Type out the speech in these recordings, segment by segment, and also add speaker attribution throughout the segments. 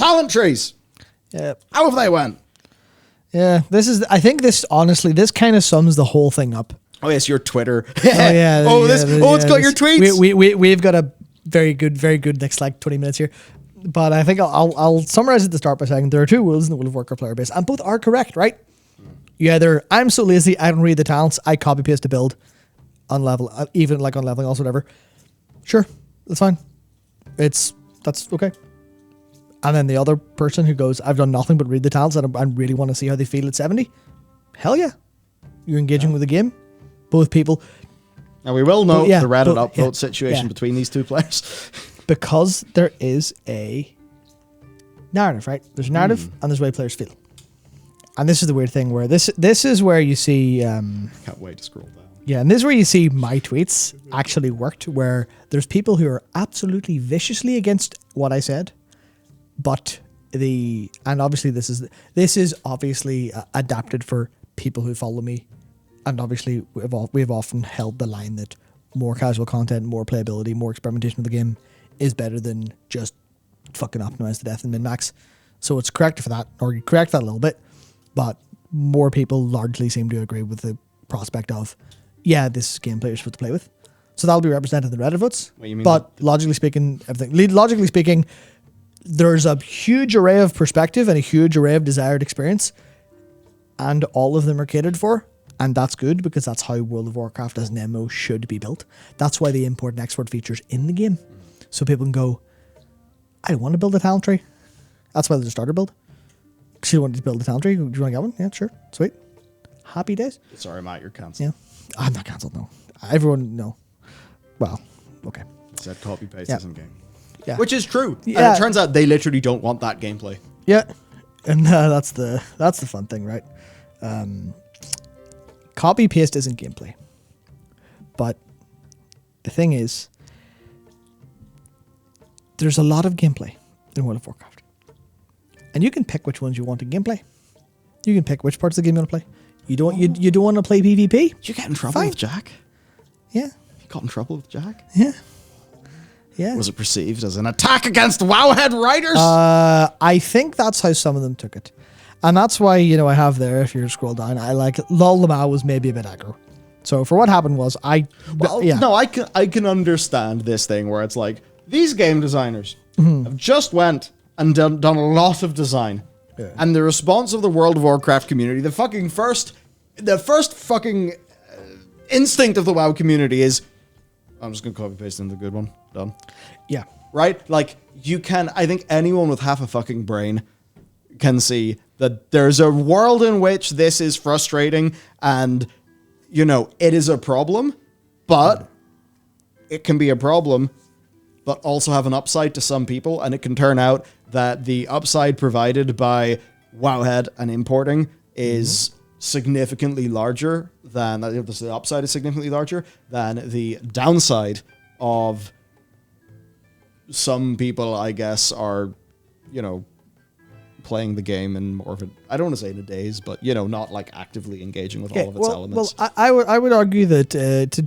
Speaker 1: talent trees.
Speaker 2: Yeah.
Speaker 1: How have they went?
Speaker 2: Yeah. I think this kind of sums the whole thing up.
Speaker 1: Oh yes, your Twitter.
Speaker 2: Oh yeah.
Speaker 1: It's got your tweets.
Speaker 2: We've got a very good next like 20 minutes here. But I think I'll summarize at the start by saying there are two rules in the World of Warcraft player base, and both are correct, right? You either, I'm so lazy, I don't read the talents, I copy paste a build, unlevel, even like unleveling, also whatever. Sure, that's fine. That's okay. And then the other person who goes, I've done nothing but read the talents and I really want to see how they feel at 70. Hell yeah. You're engaging with the game. Both people.
Speaker 1: Now we will note the Reddit upvote situation between these two players.
Speaker 2: Because there is a narrative, right? There's a narrative and there's the way players feel. And this is the weird thing where this is where you see...
Speaker 1: Can't wait to scroll down.
Speaker 2: Yeah, and this is where you see my tweets actually worked, where there's people who are absolutely viciously against what I said, but and obviously this is obviously adapted for people who follow me, and obviously we've often held the line that more casual content, more playability, more experimentation with the game is better than just fucking optimize to death and min-max. So it's correct for that, or you correct that a little bit, but more people largely seem to agree with the prospect of, yeah, this is gameplay you're supposed to play with. So that'll be represented in the Reddit votes.
Speaker 1: What you mean?
Speaker 2: But logically speaking, there's a huge array of perspective and a huge array of desired experience, and all of them are catered for. And that's good, because that's how World of Warcraft as an MMO should be built. That's why they import and export features in the game. So people can go, I don't want to build a talent tree. That's why there's a starter build. Because you wanted to build a talent tree. Do you want to get one? Yeah, sure. Sweet. Happy days.
Speaker 1: Sorry, Matt, you're cancelled.
Speaker 2: Yeah. I'm not cancelled, no. Everyone, no. Well, okay.
Speaker 1: Said copy paste isn't game.
Speaker 2: Yeah.
Speaker 1: Which is true.
Speaker 2: Yeah.
Speaker 1: And it turns out they literally don't want that gameplay.
Speaker 2: Yeah. And that's the fun thing, right? Copy paste isn't gameplay. But the thing is, there's a lot of gameplay in World of Warcraft. And you can pick which ones you want in gameplay. You can pick which parts of the game you want to play. You don't want to play PvP?
Speaker 1: Did you get in trouble with Jack?
Speaker 2: Yeah.
Speaker 1: You got in trouble with Jack?
Speaker 2: Yeah. Yeah.
Speaker 1: Was it perceived as an attack against Wowhead writers?
Speaker 2: I think that's how some of them took it. And that's why, I have there, if you scroll down, I like Lol Lamau was maybe a bit aggro. So for what happened was
Speaker 1: No, I can understand this thing where it's like, these game designers have just went and done a lot of design. Yeah. And the response of the World of Warcraft community, the first fucking instinct of the WoW community is, I'm just going to copy paste in the good one. Done.
Speaker 2: Yeah.
Speaker 1: Right? Like, I think anyone with half a fucking brain can see that there's a world in which this is frustrating and, it is a problem, but it can be a problem, but also have an upside to some people, and it can turn out that the upside provided by Wowhead and importing is significantly larger than, the upside is significantly larger than the downside of some people, I guess, are, playing the game in more of a, I don't want to say in a daze, but, not like actively engaging with all of its elements.
Speaker 2: Well, I would argue that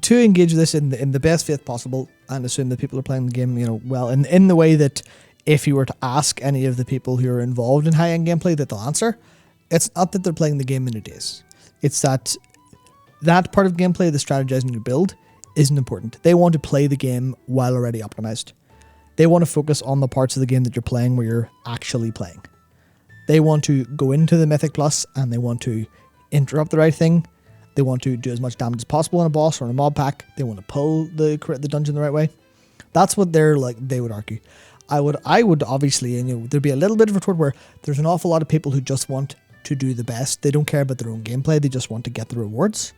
Speaker 2: to engage this in the best faith possible and assume that people are playing the game, well, in the way that if you were to ask any of the people who are involved in high-end gameplay that they'll answer, it's not that they're playing the game in a daze. It's that part of gameplay, the strategizing you build, isn't important. They want to play the game while already optimized. They want to focus on the parts of the game that you're playing where you're actually playing. They want to go into the Mythic Plus and they want to interrupt the right thing. They want to do as much damage as possible on a boss or on a mob pack. They want to pull the dungeon the right way. That's what they would argue. I would obviously, there'd be a little bit of a retort where there's an awful lot of people who just want to do the best. They don't care about their own gameplay. They just want to get the rewards.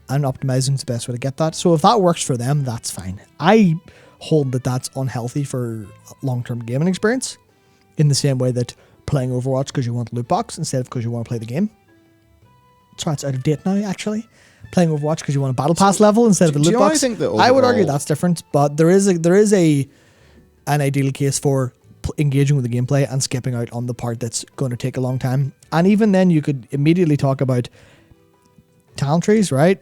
Speaker 2: And optimizing is the best way to get that. So if that works for them, that's fine. I hold that that's unhealthy for long-term gaming experience, in the same way that playing Overwatch because you want a loot box instead of because you want to play the game. Sorry, it's out of date now, actually. Playing Overwatch because you want a battle pass level instead of a loot box. I would argue that's different, but there is an ideal case for engaging with the gameplay and skipping out on the part that's going to take a long time. And even then, you could immediately talk about talent trees, right?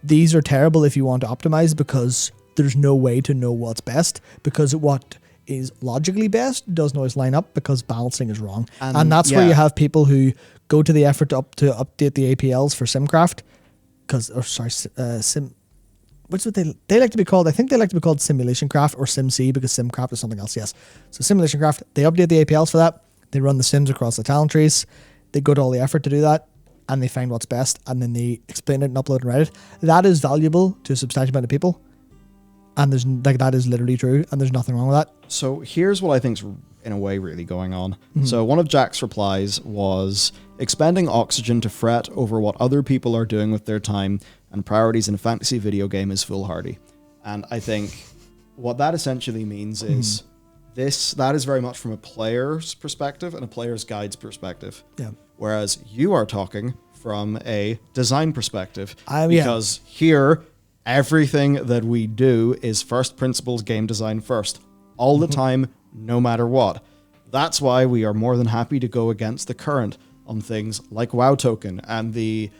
Speaker 2: These are terrible if you want to optimize, because there's no way to know what's best, because what is logically best doesn't always line up because balancing is wrong.
Speaker 1: And,
Speaker 2: that's where
Speaker 1: yeah.
Speaker 2: you have people who go to the effort to update the APLs for SimCraft, which is what they like to be called. I think they like to be called Simulation Craft or SimC because SimCraft is something else. Yes. So Simulation Craft, they update the APLs for that. They run the sims across the talent trees. They go to all the effort to do that, and they find what's best, and then they explain it and upload and Reddit. That is valuable to a substantial amount of people, and that is literally true, and there's nothing wrong with that.
Speaker 1: So here's what I think's in a way really going on. So one of Jack's replies was expending oxygen to fret over what other people are doing with their time and priorities in a fantasy video game is foolhardy. And I think what that essentially means is that is very much from a player's perspective and a player's guide's perspective.
Speaker 2: Yeah.
Speaker 1: Whereas you are talking from a design perspective.
Speaker 2: Yeah.
Speaker 1: Because here, everything that we do is first principles game design first. All the time, no matter what. That's why we are more than happy to go against the current on things like WoW token and the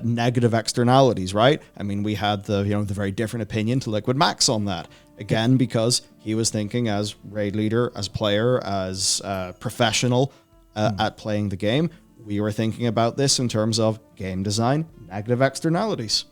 Speaker 1: negative externalities, right? I mean, we had the very different opinion to Liquid Max on that. Again, because he was thinking as raid leader, as player, as professional at playing the game. We were thinking about this in terms of game design, negative externalities.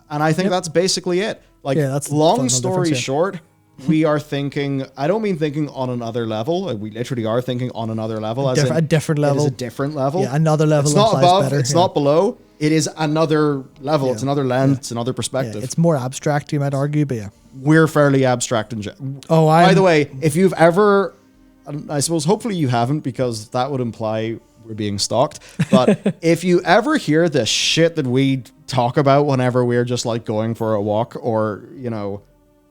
Speaker 1: And I think that's basically it. Like,
Speaker 2: that's
Speaker 1: long
Speaker 2: the
Speaker 1: story
Speaker 2: difference,
Speaker 1: short, we are thinking, I don't mean thinking on another level. Like, we literally are thinking on another level.
Speaker 2: A different level.
Speaker 1: It is a different level.
Speaker 2: Yeah, another level.
Speaker 1: It's not
Speaker 2: implies
Speaker 1: above,
Speaker 2: better,
Speaker 1: it's not below. It is another level.
Speaker 2: Yeah.
Speaker 1: It's another lens.
Speaker 2: Yeah.
Speaker 1: It's another perspective.
Speaker 2: Yeah, it's more abstract, you might argue, but yeah.
Speaker 1: We're fairly abstract in
Speaker 2: Oh,
Speaker 1: by the way, if you've ever, I suppose hopefully you haven't because that would imply we're being stalked. But if you ever hear the shit that we talk about whenever we're just like going for a walk or,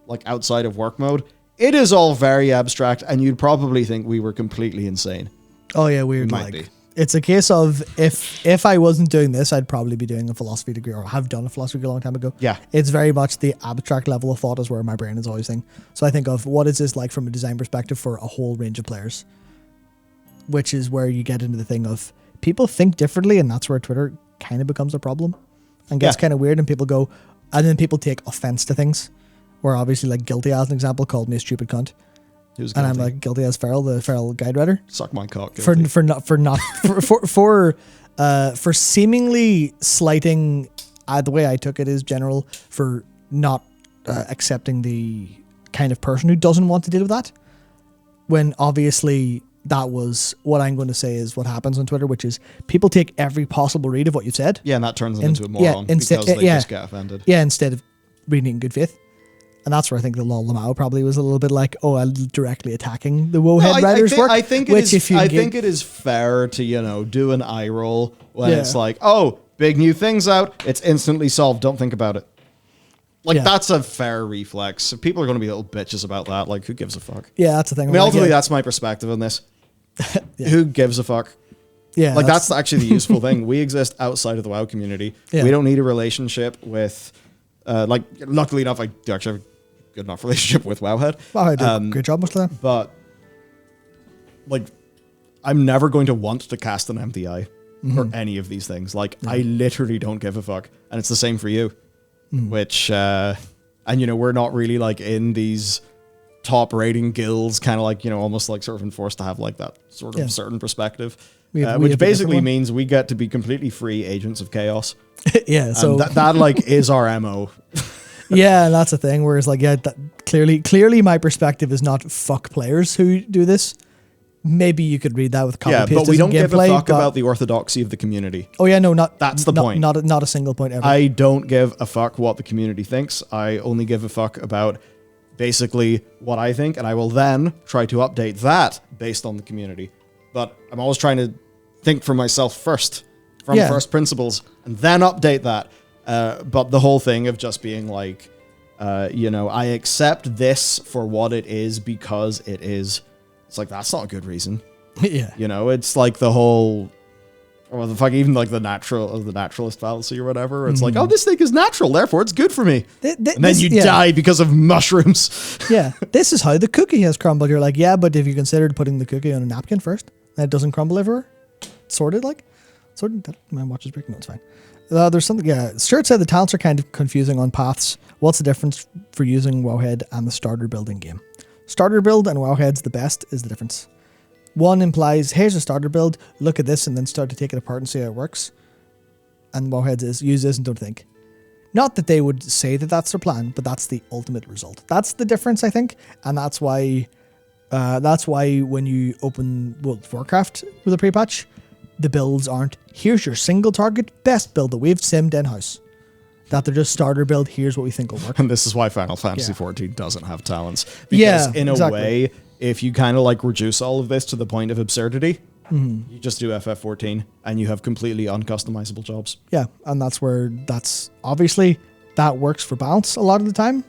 Speaker 1: like outside of work mode, it is all very abstract and you'd probably think we were completely insane.
Speaker 2: Oh yeah, weird.
Speaker 1: Might be.
Speaker 2: It's a case of if I wasn't doing this, I'd probably be doing a philosophy degree or have done a philosophy degree a long time ago.
Speaker 1: Yeah.
Speaker 2: It's very much the abstract level of thought is where my brain is always thinking. So I think of what is this like from a design perspective for a whole range of players, which is where you get into the thing of people think differently, and that's where Twitter kind of becomes a problem and gets kind of weird, and people go, and then people take offense to things. Where obviously, like Guilty as an example, called me a stupid cunt.
Speaker 1: Who's
Speaker 2: and
Speaker 1: guilty?
Speaker 2: I'm like Guilty as Feral, the Feral guide writer.
Speaker 1: Suck my cock.
Speaker 2: For
Speaker 1: Guilty.
Speaker 2: For seemingly slighting, the way I took it is general for not accepting the kind of person who doesn't want to deal with that. When obviously that was what I'm going to say is what happens on Twitter, which is people take every possible read of what you've said.
Speaker 1: Yeah, and that turns them into a moron because they just get offended.
Speaker 2: Yeah, instead of reading it in good faith. And that's where I think the Lol Lamau probably was a little bit like, I'm directly attacking the Wohead writer's work.
Speaker 1: I think it is fair to, do an eye roll when it's like, oh, big new thing's out. It's instantly solved. Don't think about it. Like, that's a fair reflex. If people are going to be little bitches about that, like, who gives a fuck?
Speaker 2: Yeah, that's the thing.
Speaker 1: I mean, ultimately, that's my perspective on this. Who gives a fuck?
Speaker 2: Yeah,
Speaker 1: like, that's actually the useful thing. We exist outside of the WoW community.
Speaker 2: Yeah.
Speaker 1: We don't need a relationship with, luckily enough, I do actually have a good enough relationship with Wowhead.
Speaker 2: Wowhead did a great job with that.
Speaker 1: But, like, I'm never going to want to cast an MDI for any of these things. Like, I literally don't give a fuck. And it's the same for you. Which, and, we're not really, like, in these top rating guilds, kind of like, almost like sort of enforced to have, like, that sort of certain perspective. Which basically means we get to be completely free agents of chaos.
Speaker 2: Yeah, so
Speaker 1: that like is our MO.
Speaker 2: Yeah, that's the thing. Whereas, like, clearly, my perspective is not fuck players who do this. Maybe you could read that with copy paste.
Speaker 1: Yeah, but we don't give a
Speaker 2: gameplay,
Speaker 1: fuck about the orthodoxy of the community.
Speaker 2: Oh yeah, no,
Speaker 1: that's the point.
Speaker 2: Not a single point ever.
Speaker 1: I don't give a fuck what the community thinks. I only give a fuck about basically what I think, and I will then try to update that based on the community. But I'm always trying to think for myself first, from first principles, and then update that. But the whole thing of just being like, I accept this for what it is because it is. It's like, that's not a good reason.
Speaker 2: Yeah.
Speaker 1: It's like the whole, even like the naturalist fallacy or whatever. It's like, oh, this thing is natural, therefore it's good for me. And then you die because of mushrooms.
Speaker 2: Yeah. This is how the cookie has crumbled. You're like, yeah, but if you considered putting the cookie on a napkin first, and it doesn't crumble everywhere? Sorted. My watch is breaking. No, it's fine. There's something, Stuart said the talents are kind of confusing on paths. What's the difference for using Wowhead and the starter building game? Starter build and Wowhead's the best is the difference. One implies, here's a starter build, look at this, and then start to take it apart and see how it works. And Wowhead's is, use this and don't think. Not that they would say that that's their plan, but that's the ultimate result. That's the difference, I think, and that's why when you open World of Warcraft with a pre-patch, the builds aren't, here's your single target best build that we've simmed in-house. That they're just starter build, here's what we think will work.
Speaker 1: And this is why Final Fantasy XIV doesn't have talents. Because in a way, if you kind of like reduce all of this to the point of absurdity, you just do FF14 and you have completely uncustomizable jobs.
Speaker 2: Yeah, and that's obviously, that works for balance a lot of the time,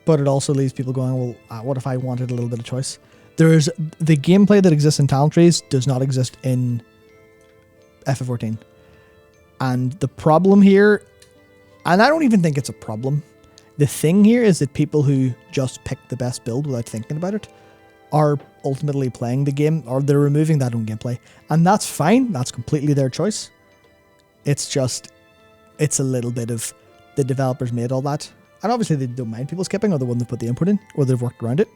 Speaker 2: but it also leaves people going, well, what if I wanted a little bit of choice? There's the gameplay that exists in talent trees does not exist in FF14. And the problem here, and I don't even think it's a problem, the thing here is that people who just pick the best build without thinking about it are ultimately playing the game, or they're removing that own gameplay. And that's fine, that's completely their choice. It's just, it's a little bit of the developers made all that. And obviously they don't mind people skipping, or the one that put the input in, or they've worked around it.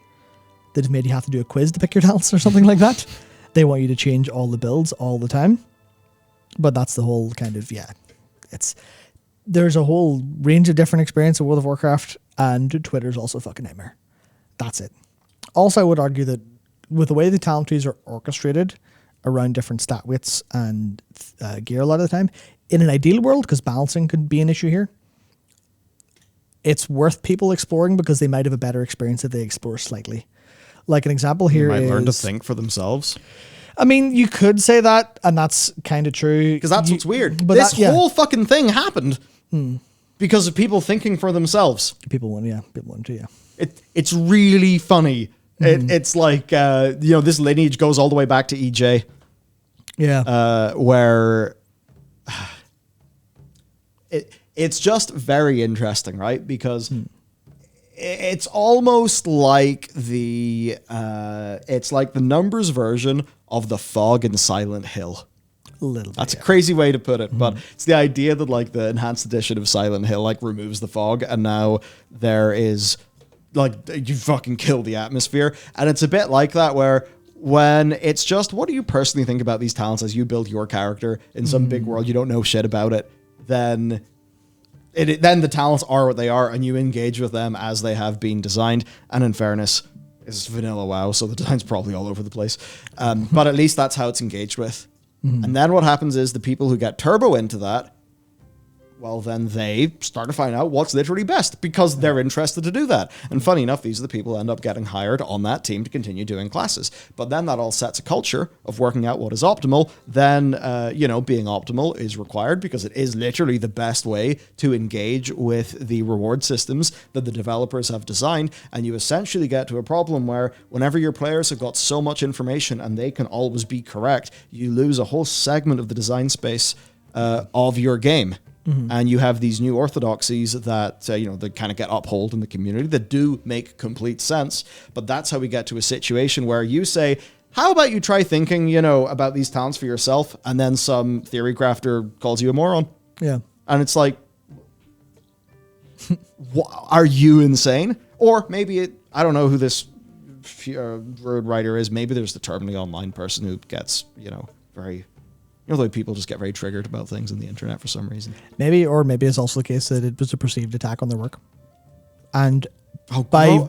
Speaker 2: They just made you have to do a quiz to pick your talents or something like that. They want you to change all the builds all the time. But that's the whole kind of, there's a whole range of different experience of World of Warcraft, and Twitter's also a fucking nightmare. That's it. Also, I would argue that with the way the talent trees are orchestrated around different stat weights and gear a lot of the time, in an ideal world, because balancing could be an issue here, it's worth people exploring because they might have a better experience if they explore slightly. Like an example here
Speaker 1: They might
Speaker 2: is,
Speaker 1: learn to think for themselves.
Speaker 2: I mean, you could say that, and that's kind of true.
Speaker 1: Because that's what's weird.
Speaker 2: But
Speaker 1: This whole fucking thing happened because of people thinking for themselves.
Speaker 2: People want to, yeah.
Speaker 1: It's really funny. It's like, this lineage goes all the way back to EJ.
Speaker 2: Yeah.
Speaker 1: Where it's just very interesting, right? Because it's almost like it's like the numbers version of the fog in Silent Hill.
Speaker 2: A little bit.
Speaker 1: That's a crazy way to put it, but it's the idea that like the enhanced edition of Silent Hill like removes the fog, and now there is like you fucking kill the atmosphere, and it's a bit like that where when it's just what do you personally think about these talents as you build your character in some big world, you don't know shit about it, then the talents are what they are, and you engage with them as they have been designed. And in fairness, it's vanilla WoW, so the design's probably all over the place. But at least that's how it's engaged with. And then what happens is the people who get turbo into that, well, then they start to find out what's literally best because they're interested to do that. And funny enough, these are the people who end up getting hired on that team to continue doing classes. But then that all sets a culture of working out what is optimal. Then, being optimal is required because it is literally the best way to engage with the reward systems that the developers have designed. And you essentially get to a problem where whenever your players have got so much information and they can always be correct, you lose a whole segment of the design space of your game. And you have these new orthodoxies that, that kind of get upheld in the community that do make complete sense. But that's how we get to a situation where you say, how about you try thinking, about these talents for yourself? And then some theory crafter calls you a moron.
Speaker 2: Yeah.
Speaker 1: And it's like, are you insane? Or maybe I don't know who this road writer is. Maybe there's the terminally online person who gets, very... the way people just get very triggered about things on the internet for some reason.
Speaker 2: Maybe it's also the case that it was a perceived attack on their work, and
Speaker 1: grow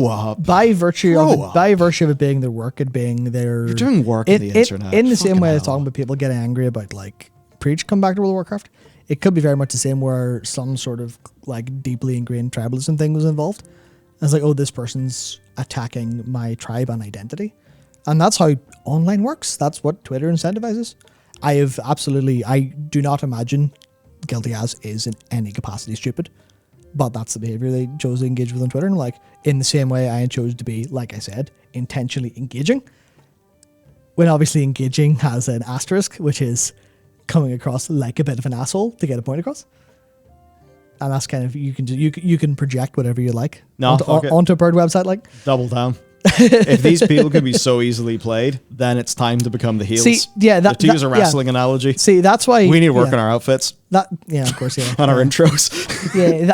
Speaker 1: up
Speaker 2: by virtue of it being their work, it being their
Speaker 1: you're doing work on the internet
Speaker 2: in the same way as talking about people getting angry about like Preach come back to World of Warcraft. It could be very much the same where some sort of like deeply ingrained tribalism thing was involved. And it's like, oh, this person's attacking my tribe and identity. And that's how online works. That's what Twitter incentivizes. I do not imagine Guilty As is in any capacity stupid, but that's the behavior they chose to engage with on Twitter. And like, in the same way I chose to be, like I said, intentionally engaging, when obviously engaging has an asterisk, which is coming across like a bit of an asshole to get a point across. And that's kind of, you can project whatever you like onto a bird website, like
Speaker 1: double down. If these people can be so easily played, then it's time to become the heels.
Speaker 2: See, yeah,
Speaker 1: to use a wrestling analogy.
Speaker 2: See, that's why
Speaker 1: we need to work on our outfits.
Speaker 2: Of course, yeah.
Speaker 1: On our intros.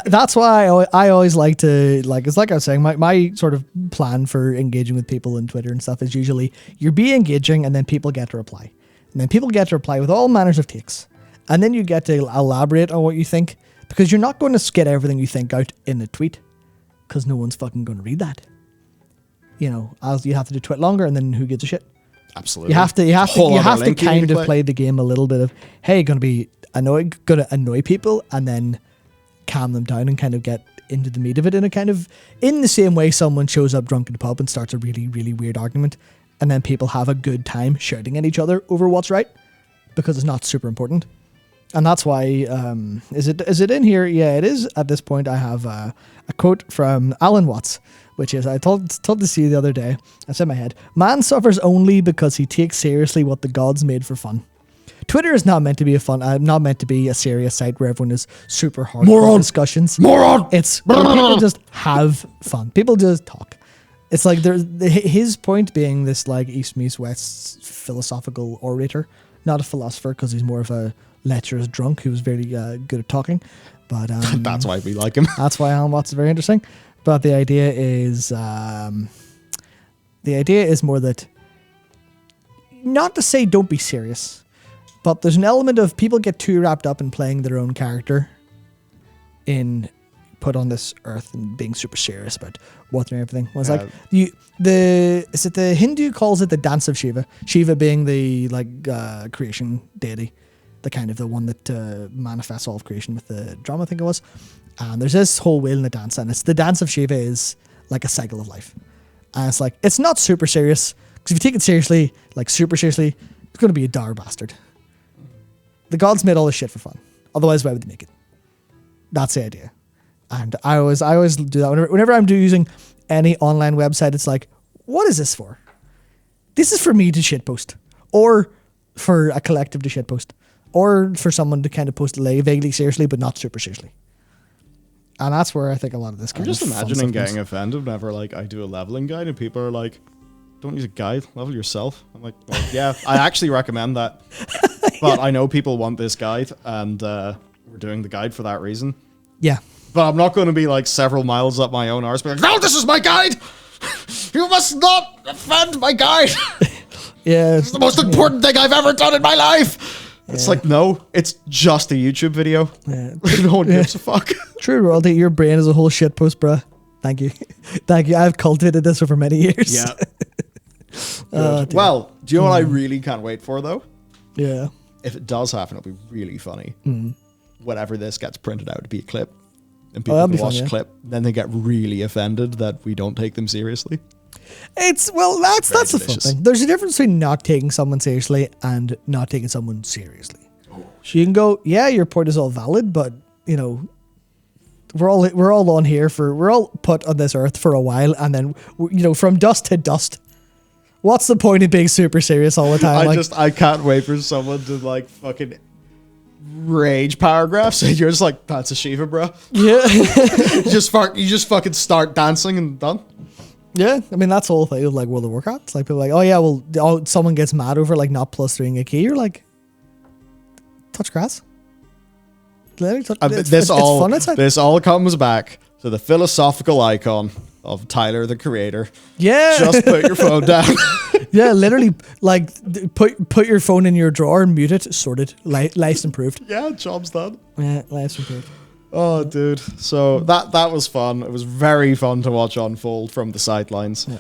Speaker 2: That's why I always like to, like, it's like I was saying, my sort of plan for engaging with people on Twitter and stuff is usually you're engaging and then people get to reply. And then people get to reply with all manners of takes. And then you get to elaborate on what you think, because you're not going to skid everything you think out in a tweet, because no one's fucking going to read that. You know, you have to do twit longer, and then who gives a shit?
Speaker 1: Absolutely.
Speaker 2: You have to kind of play the game a little bit of, hey, going to annoy people, and then calm them down and kind of get into the meat of it in the same way someone shows up drunk in the pub and starts a really, really weird argument, and then people have a good time shouting at each other over what's right, because it's not super important. And that's why, is it in here? Yeah, it is. At this point, I have a quote from Alan Watts, which is, I told to see the other day, it's in my head, man suffers only because he takes seriously what the gods made for fun. Twitter is not meant to be not meant to be a serious site where everyone is super hard discussions.
Speaker 1: Moron!
Speaker 2: It's where people just have fun. People just talk. It's like his point being this like East meets West philosophical orator, not a philosopher, because he's more of a lecherous drunk who was very good at talking. But
Speaker 1: that's why we like him.
Speaker 2: That's why Alan Watts is very interesting. But the idea is more that, not to say don't be serious, but there's an element of people get too wrapped up in playing their own character in put on this earth and being super serious about what and everything. Well, it's like the Hindu calls it the dance of Shiva. Shiva being the creation deity, the kind of the one that manifests all of creation with the drum, I think it was. And there's this whole wheel in the dance, and it's the dance of Shiva is like a cycle of life. And it's like, it's not super serious, because if you take it seriously, like super seriously, it's going to be a dour bastard. The gods made all this shit for fun. Otherwise, why would they make it? That's the idea. And I always do that. Whenever I'm using any online website, it's like, what is this for? This is for me to shitpost, or for a collective to shitpost, or for someone to kind of post vaguely seriously, but not super seriously. And that's where I think a lot of this
Speaker 1: I'm just imagining getting offended whenever I do a leveling guide and people are like, don't use a guide, level yourself. I'm like, well, yeah, I actually recommend that. But I know people want this guide, and we're doing the guide for that reason.
Speaker 2: Yeah.
Speaker 1: But I'm not going to be several miles up my own arse, be like, no, this is my guide! You must not offend my guide!
Speaker 2: Yeah.
Speaker 1: It's the most important thing I've ever done in my life! It's like, no, it's just a YouTube video. Yeah. No one gives a fuck.
Speaker 2: True, Royalty, your brain is a whole shit post, bruh. Thank you. Thank you. I've cultivated this over many years.
Speaker 1: Yeah. Well, do you know what I really can't wait for, though?
Speaker 2: Yeah.
Speaker 1: If it does happen, it'll be really funny. Whenever this gets printed out to be a clip, and people can watch the clip, then they get really offended that we don't take them seriously.
Speaker 2: That's the fun thing. There's a difference between not taking someone seriously and not taking someone seriously. So you can go, yeah, your point is all valid, but we're all on here we're all put on this earth for a while, and then from dust to dust. What's the point of being super serious all the time?
Speaker 1: I can't wait for someone to fucking rage paragraphs, and you're just like, that's a Shiva, bro.
Speaker 2: Yeah.
Speaker 1: you just fucking start dancing and done.
Speaker 2: Yeah, I mean, that's the whole thing of World of Warcraft. It's like people are like, oh yeah, well, someone gets mad over not plus-3ing a key. You're like, touch grass. It's fun outside.
Speaker 1: This all comes back to the philosophical icon of Tyler, the creator.
Speaker 2: Yeah.
Speaker 1: Just put your phone down.
Speaker 2: Yeah, literally, put your phone in your drawer and mute it. Sorted. Life's improved.
Speaker 1: Yeah, job's done.
Speaker 2: Yeah, life's improved.
Speaker 1: Oh, dude. So that was fun. It was very fun to watch unfold from the sidelines.
Speaker 2: Yeah.